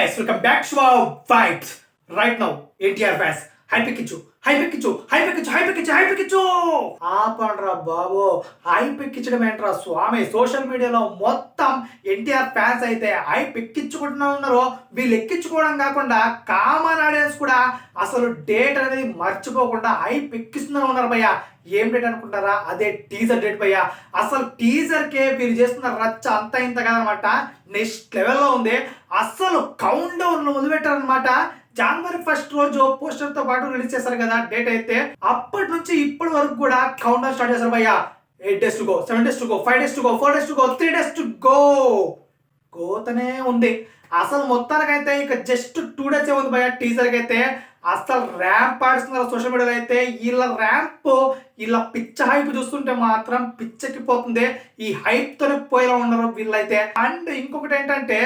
guys, welcome back to our vibes. Right now, ATR fans, హైపెక్కించు ఆపండ్రా బాబు. హైపెక్కించడం ఏంట్రా స్వామి. Social మీడియాలో మొత్తం ఎన్టీఆర్ ఫ్యాన్స్ అయితే హైపెక్కించుకుంటున్నా ఉన్నారు. వీళ్ళు ఎక్కించుకోవడం కాకుండా కామన్ ఆడియన్స్ కూడా అసలు డేట్ అనేది మర్చిపోకుండా హైపెక్కిస్తూనే ఉన్నారు భయ్య. ఏం డేట్ అనుకుంటారా? అదే టీజర్ డేట్ భయ్య. అసలు టీజర్ కే వీళ్ళు చేస్తున్న రచ్చ అంత ఇంత కాదనమాట, నెక్స్ట్ లెవెల్లో ఉంది. అసలు కౌంట్ డౌన్ మొదలుపెట్టారనమాట. జనవరి 1 రోజు పోస్టర్ తో పాటు రిలీజ్ చేశారు కదా డేట్ అయితే. అప్పటి నుంచి ఇప్పటి వరకు కూడా కౌంట్ డౌన్ స్టార్ట్ చేశారు భయ్య. 8 days to go, 7 days to go, 5 days to go, 4 days to go, 3 days to go. కోతనే ఉంది. అసలు మొత్తానికైతే ఇక జస్ట్ 2 days ఉంది భయ్య టీజర్ కి అయితే. అసలు ర్యాంప్ ఆడుతున్నారు సోషల్ మీడియాలో అయితే. వీళ్ళ ర్యాంప్, వీళ్ళ పిచ్చ హైప్ చూస్తుంటే మాత్రం పిచ్చెక్కిపోతుంది. ఈ హైప్ తోనే పోయేలా ఉన్నారు వీళ్ళైతే. అండ్ ఇంకొకటి ఏంటంటే,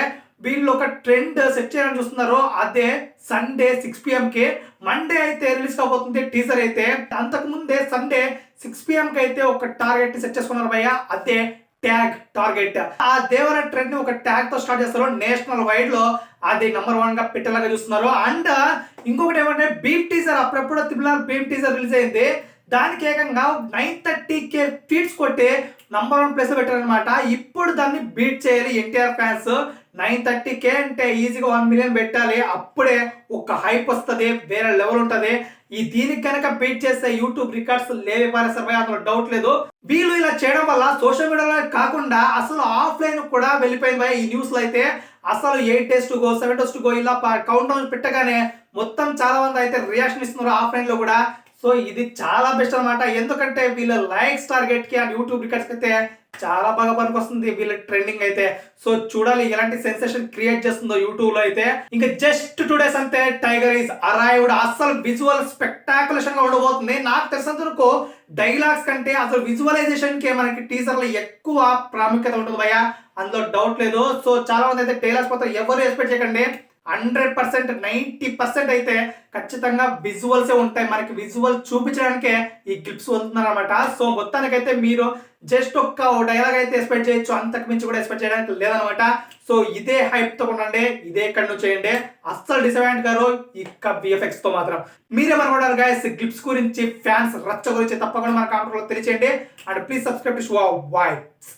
వీళ్ళు ఒక ట్రెండ్ సెట్ చేయాలని చూస్తున్నారు. అదే సండే 6 PM కి. మండే అయితే రిలీజ్ కాబోతుంది టీజర్ అయితే. అంతకు ముందే సండే 6 PM కి అయితే ఒక టార్గెట్ సెట్ చేసుకున్నారు భయ్య. అదే ట్యాగ్ టార్గెట్. ఆ దేవర ట్రెండ్ ని ఒక ట్యాగ్ తో స్టార్ట్ చేస్తారు. నేషనల్ వైడ్ లో అది నెంబర్ 1 గా పెట్టేలాగా చూస్తున్నారు. అండ్ ఇంకొకటి ఏమంటే, బీమ్ టీజర్ అప్పుడెప్పుడు తిరుమల బీమ్ టీజర్ రిలీజ్ అయింది. దానికి ఏకంగా 930K ఫీట్స్ కొట్టి నంబర్ 1 ప్లేస్ పెట్టారనమాట. ఇప్పుడు దాన్ని బీట్ చేయాలి ఎన్టీఆర్ ఫ్యాన్స్. 930K అంటే ఈజీగా 1 million పెట్టాలి. అప్పుడే ఒక హైప్ వస్తుంది, వేరే లెవెల్ ఉంటుంది. ఈ దీనికి కనుక బీట్ చేస్తే యూట్యూబ్ రికార్డ్స్ లేవే పారేస్తారు, అందులో డౌట్ లేదు. వీళ్ళు ఇలా చేయడం వల్ల సోషల్ మీడియాలో కాకుండా అసలు ఆఫ్లైన్ కూడా వెళ్ళిపోయింది ఈ న్యూస్ లో అయితే. అసలు 8 days to go, 7 days to go ఇలా కౌంట్ డౌన్ పెట్టగానే మొత్తం చాలా మంది అయితే రియాక్షన్ ఇస్తున్నారు ఆఫ్లైన్ లో కూడా. సో ఇది చాలా బెస్ట్ అనమాట. ఎందుకంటే వీళ్ళ లైక్స్ టార్గెట్ కి అండ్ యూట్యూబ్ రికార్డ్స్ అయితే చాలా బాగా పనికొస్తుంది వీళ్ళ ట్రెండింగ్ అయితే. సో చూడాలి ఎలాంటి సెన్సేషన్ క్రియేట్ చేస్తుందో యూట్యూబ్ లో అయితే. ఇంకా జస్ట్ 2 days అంతే టైగర్ ఈస్ అరైవ్డ్. అసలు విజువల్ స్పెక్టాకులేషన్ గా ఉండబోతుంది. నాకు తెలిసినంత వరకు డైలాగ్స్ కంటే అసలు విజువలైజేషన్ కి మనకి టీజర్ లో ఎక్కువ ప్రాముఖ్యత ఉంటుంది భయ్య, అందులో డౌట్ లేదు. సో చాలా మంది అయితే డైలాగ్స్ పోతే ఎవరు ఎక్స్పెక్ట్ చేయకండి. 100%, 90% అయితే ఖచ్చితంగా విజువల్స్ ఉంటాయి. మనకి విజువల్ చూపించడానికే ఈ క్లిప్స్ వస్తున్నారు అనమాట. సో మొత్తానికైతే మీరు జస్ట్ ఒక్క డైలాగ్ అయితే ఎక్స్పెక్ట్ చేయొచ్చు, అంతకు మించి కూడా ఎక్స్పెక్ట్ చేయడానికి లేదనమాట. సో ఇదే హైప్ తో ఉండండి, ఇదే కంటిన్యూ చేయండి. అస్సలు డిసప్పాయింట్ గారు ఇక VFX తో మాత్రం. మీరేమనుకుంటారు గైస్ క్లిప్స్ గురించి, ఫ్యాన్స్ రచ్చ గురించి? తప్పకుండా మన కామెంట్ లో తెలియచేయండి. And please subscribe to vibes.